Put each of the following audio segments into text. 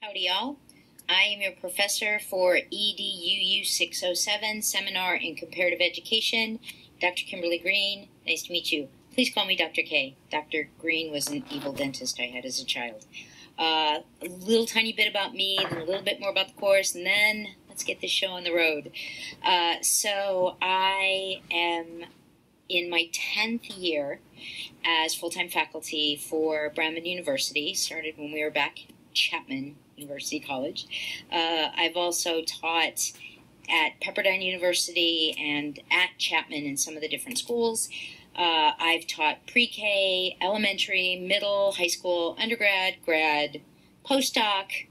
Howdy, y'all. I am your professor for EDUU 607, Seminar in Comparative Education, Dr. Kimberly Green. Nice to meet you. Please call me Dr. K. Dr. Green was an evil dentist I had as a child. A little tiny bit about me, then a little bit more about the course, and then let's get this show on the road. So I am in my 10th year as full-time faculty for Brandman University. Started when we were back at Chapman University College. I've also taught at Pepperdine University and at Chapman in some of the different schools. I've taught pre-K, elementary, middle, high school, undergrad, grad, postdoc,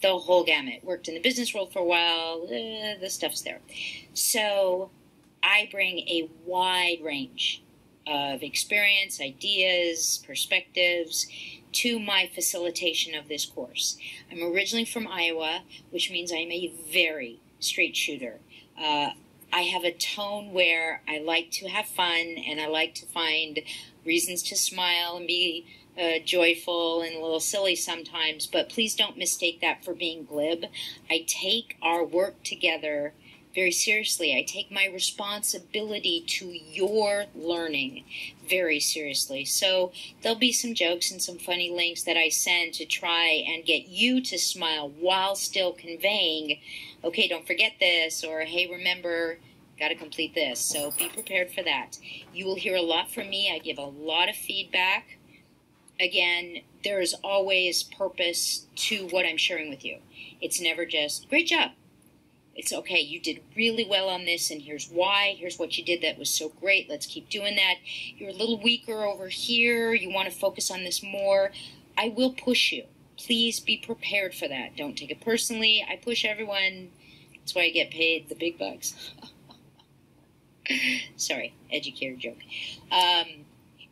the whole gamut. Worked in the business world for a while. The stuff's there. So I bring a wide range of experience, ideas, perspectives to my facilitation of this course. I'm originally from Iowa, which means I'm a very straight shooter. I have a tone where I like to have fun and I like to find reasons to smile and be joyful and a little silly sometimes, but please don't mistake that for being glib. I take our work together very seriously. I take my responsibility to your learning very seriously. So there'll be some jokes and some funny links that I send to try and get you to smile while still conveying, okay, don't forget this, or hey, remember, got to complete this. So be prepared for that. You will hear a lot from me. I give a lot of feedback. Again, there is always purpose to what I'm sharing with you. It's never just, great job. It's okay, you did really well on this, and here's why. Here's what you did that was so great. Let's keep doing that. You're a little weaker over here. You want to focus on this more. I will push you. Please be prepared for that. Don't take it personally. I push everyone. That's why I get paid the big bucks. Sorry, educator joke.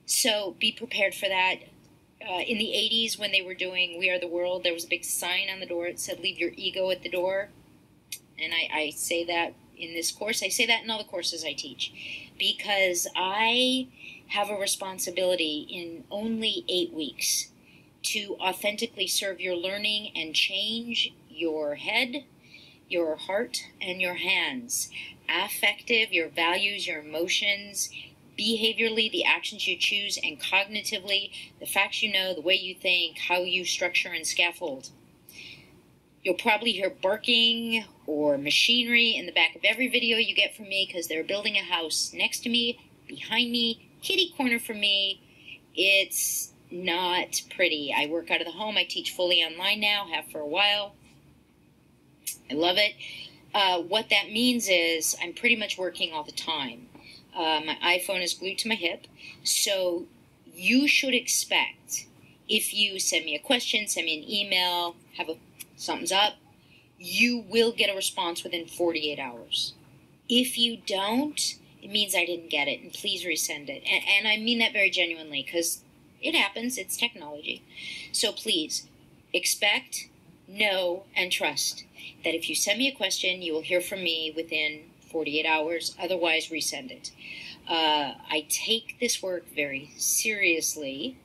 So be prepared for that. In the 80s, when they were doing We Are the World, there was a big sign on the door that said, leave your ego at the door. And I say that in this course. I say that in all the courses I teach, because I have a responsibility in only 8 weeks to authentically serve your learning and change your head, your heart, and your hands. Affective, your values, your emotions, behaviorally, the actions you choose, and cognitively, the facts you know, the way you think, how you structure and scaffold. You'll probably hear barking or machinery in the back of every video you get from me because they're building a house next to me, behind me, kitty corner from me. It's not pretty. I work out of the home. I teach fully online now, have for a while. I love it. What that means is I'm pretty much working all the time. My iPhone is glued to my hip, so you should expect, if you send me a question, send me an email, have a something's up, you will get a response within 48 hours. If you don't, it means I didn't get it, and please resend it. And I mean that very genuinely, because it happens, it's technology. So please, expect, know, and trust that if you send me a question, you will hear from me within 48 hours, otherwise resend it. I take this work very seriously,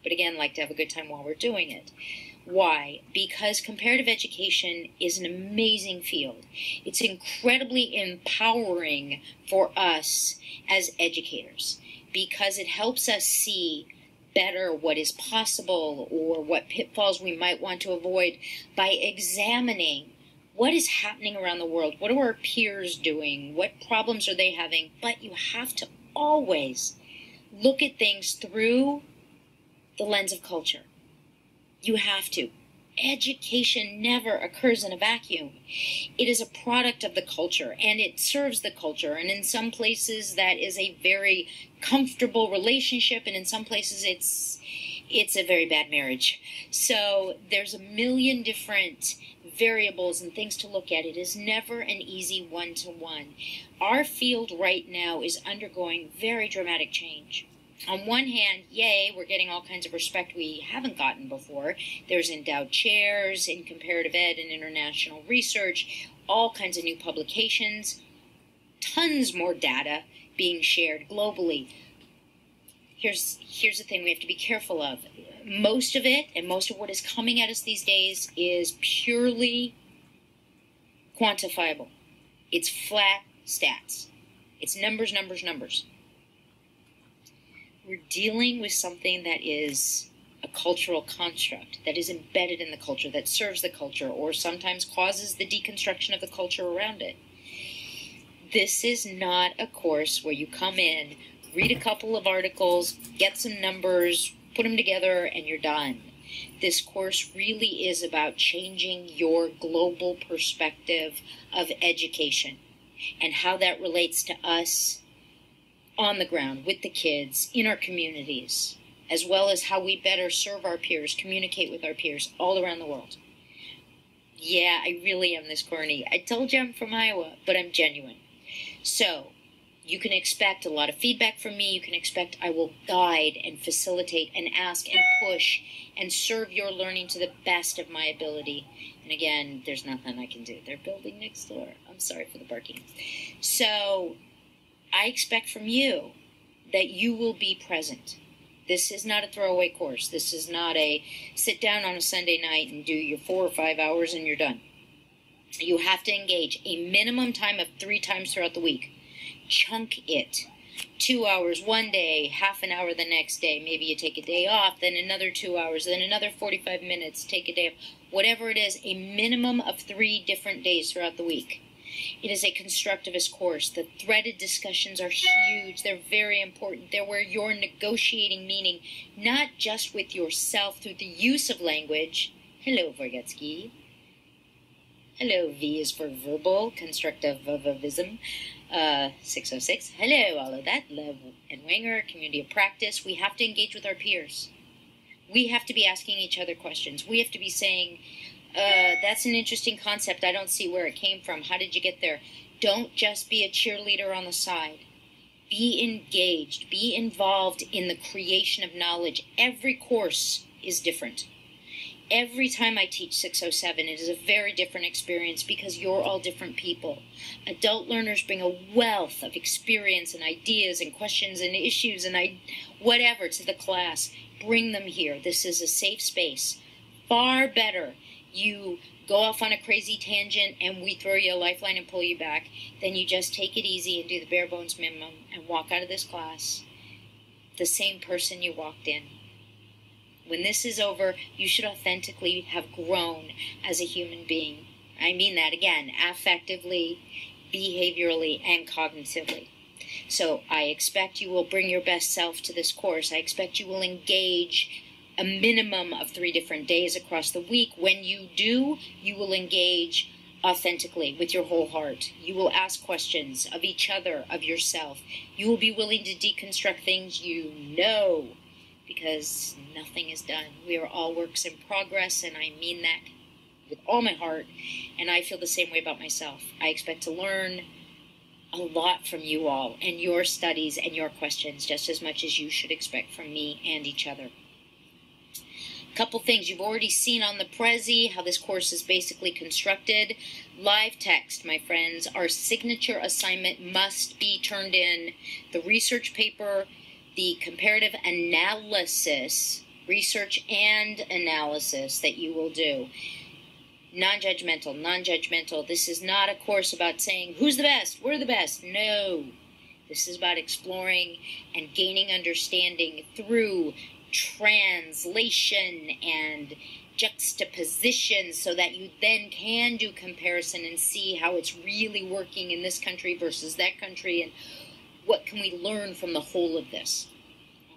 but again, like to have a good time while we're doing it. Why? Because comparative education is an amazing field. It's incredibly empowering for us as educators because it helps us see better what is possible or what pitfalls we might want to avoid by examining what is happening around the world. What are our peers doing? What problems are they having? But you have to always look at things through the lens of culture. You have to. Education never occurs in a vacuum. It is a product of the culture, and it serves the culture. And in some places, that is a very comfortable relationship, and in some places, it's a very bad marriage. So there's a million different variables and things to look at. It is never an easy one-to-one. Our field right now is undergoing very dramatic change. On one hand, yay, we're getting all kinds of respect we haven't gotten before. There's endowed chairs in comparative ed and international research, all kinds of new publications, tons more data being shared globally. Here's the thing we have to be careful of. most of it, and most of what is coming at us these days, is purely quantifiable. It's flat stats. It's numbers, numbers, numbers. We're dealing with something that is a cultural construct, that is embedded in the culture, that serves the culture, or sometimes causes the deconstruction of the culture around it. This is not a course where you come in, read a couple of articles, get some numbers, put them together, and you're done. This course really is about changing your global perspective of education and how that relates to us on the ground, with the kids, in our communities, as well as how we better serve our peers, communicate with our peers all around the world. Yeah, I really am this corny. I told you I'm from Iowa, but I'm genuine. So, you can expect a lot of feedback from me. You can expect I will guide and facilitate and ask and push and serve your learning to the best of my ability. And again, there's nothing I can do. They're building next door. I'm sorry for the barking. So, I expect from you that you will be present. This is not a throwaway course. This is not a sit down on a Sunday night and do your 4 or 5 hours and you're done. You have to engage a minimum time of 3 times throughout the week. Chunk it. 2 hours one day, half an hour the next day. Maybe you take a day off, then another 2 hours, then another 45 minutes, take a day off. Whatever it is, a minimum of 3 different days throughout the week. It is a constructivist course. The threaded discussions are huge. They're very important. They're where you're negotiating meaning, not just with yourself through the use of language. Hello, Vorgetsky. Hello, V is for verbal, constructivism. 606. Hello, all of that. Love and Wanger, community of practice. We have to engage with our peers. We have to be asking each other questions. We have to be saying, that's an interesting concept. I don't see where it came from. How did you get there? Don't just be a cheerleader on the side. Be engaged. Be involved in the creation of knowledge. Every course is different. Every time I teach 607, it is a very different experience because you're all different people. Adult learners bring a wealth of experience and ideas and questions and issues and whatever to the class. Bring them here. This is a safe space. Far better you go off on a crazy tangent and we throw you a lifeline and pull you back, then you just take it easy and do the bare bones minimum and walk out of this class the same person you walked in. When this is over, you should authentically have grown as a human being. I mean that again, affectively, behaviorally, and cognitively. So I expect you will bring your best self to this course. I expect you will engage a minimum of 3 different days across the week. When you do, you will engage authentically with your whole heart. You will ask questions of each other, of yourself. You will be willing to deconstruct things you know, because nothing is done. We are all works in progress, and I mean that with all my heart, and I feel the same way about myself. I expect to learn a lot from you all and your studies and your questions just as much as you should expect from me and each other. Couple things you've already seen on the Prezi, how this course is basically constructed. Live text, my friends. Our signature assignment must be turned in. The research paper, the comparative analysis, research and analysis that you will do. Non-judgmental, non-judgmental. This is not a course about saying, who's the best? We're the best. No. This is about exploring and gaining understanding through translation and juxtaposition so that you then can do comparison and see how it's really working in this country versus that country and what can we learn from the whole of this.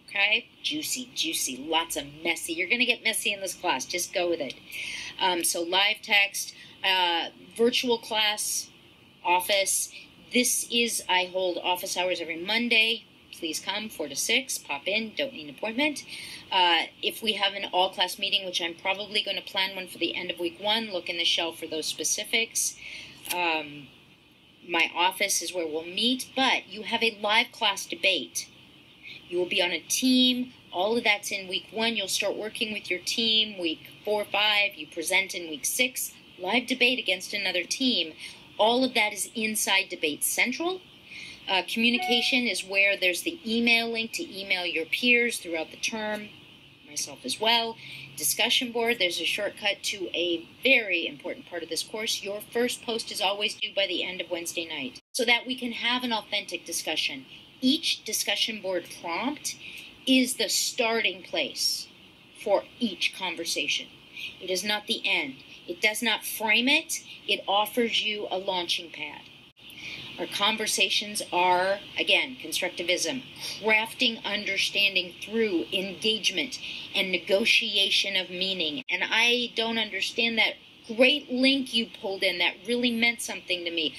Okay? Juicy, juicy, lots of messy. You're going to get messy in this class. Just go with it. So live text, virtual class, office. This is, I hold office hours every Monday. Please come, 4 to 6, pop in, don't need an appointment. If we have an all-class meeting, which I'm probably going to plan one for the end of week 1, look in the shelf for those specifics. My office is where we'll meet, but you have a live class debate. You will be on a team. All of that's in week 1. You'll start working with your team. Week 4, 5, you present in week 6. Live debate against another team. All of that is inside Debate Central. Communication is where there's the email link to email your peers throughout the term. My myself as well. Discussion board, there's a shortcut to a very important part of this course. Your first post is always due by the end of Wednesday night so that we can have an authentic discussion. Each discussion board prompt is the starting place for each conversation. It is not the end. It does not frame it. It offers you a launching pad. Our conversations are, again, constructivism, crafting understanding through engagement and negotiation of meaning. And I don't understand that great link you pulled in that really meant something to me.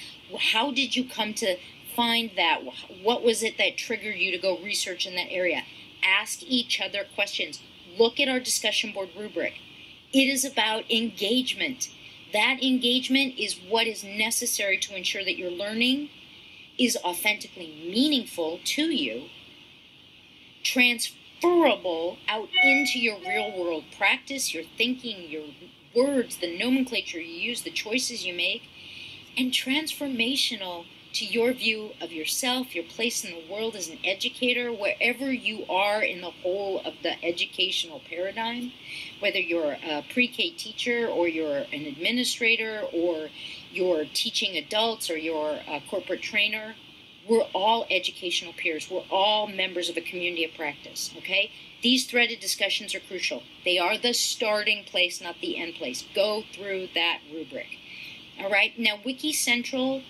How did you come to find that? What was it that triggered you to go research in that area? Ask each other questions. Look at our discussion board rubric. It is about engagement. That engagement is what is necessary to ensure that your learning is authentically meaningful to you, transferable out into your real world practice, your thinking, your words, the nomenclature you use, the choices you make, and transformational to your view of yourself, your place in the world as an educator, wherever you are in the whole of the educational paradigm, whether you're a pre-K teacher or you're an administrator or you're teaching adults or you're a corporate trainer. We're all educational peers. We're all members of a community of practice, okay? These threaded discussions are crucial. They are the starting place, not the end place. Go through that rubric. All right, now Wiki Central,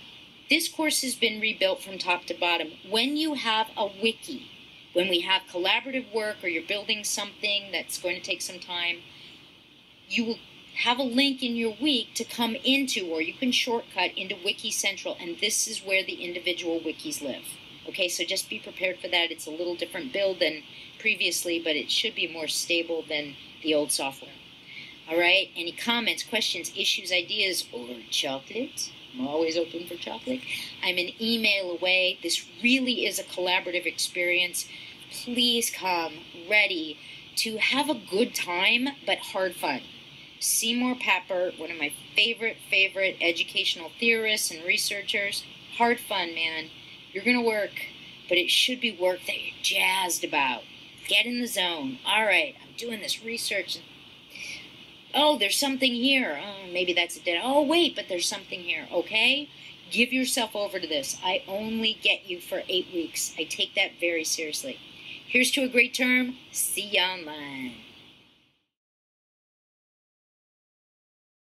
this course has been rebuilt from top to bottom. When you have a wiki, when we have collaborative work or you're building something that's going to take some time, you will have a link in your week to come into, or you can shortcut into Wiki Central, and this is where the individual wikis live. Okay, so just be prepared for that. It's a little different build than previously, but it should be more stable than the old software. All right, any comments, questions, issues, ideas, or chocolate? I'm always open for chocolate. I'm an email away. This really is a collaborative experience. Please come ready to have a good time, but hard fun. Seymour Papert, one of my favorite educational theorists and researchers. Hard fun, man. You're going to work, but it should be work that you're jazzed about. Get in the zone. All right, I'm doing this research. Oh, there's something here. Oh, maybe that's a dead. Oh, wait, but there's something here. Okay? Give yourself over to this. I only get you for 8 weeks. I take that very seriously. Here's to a great term. See ya online.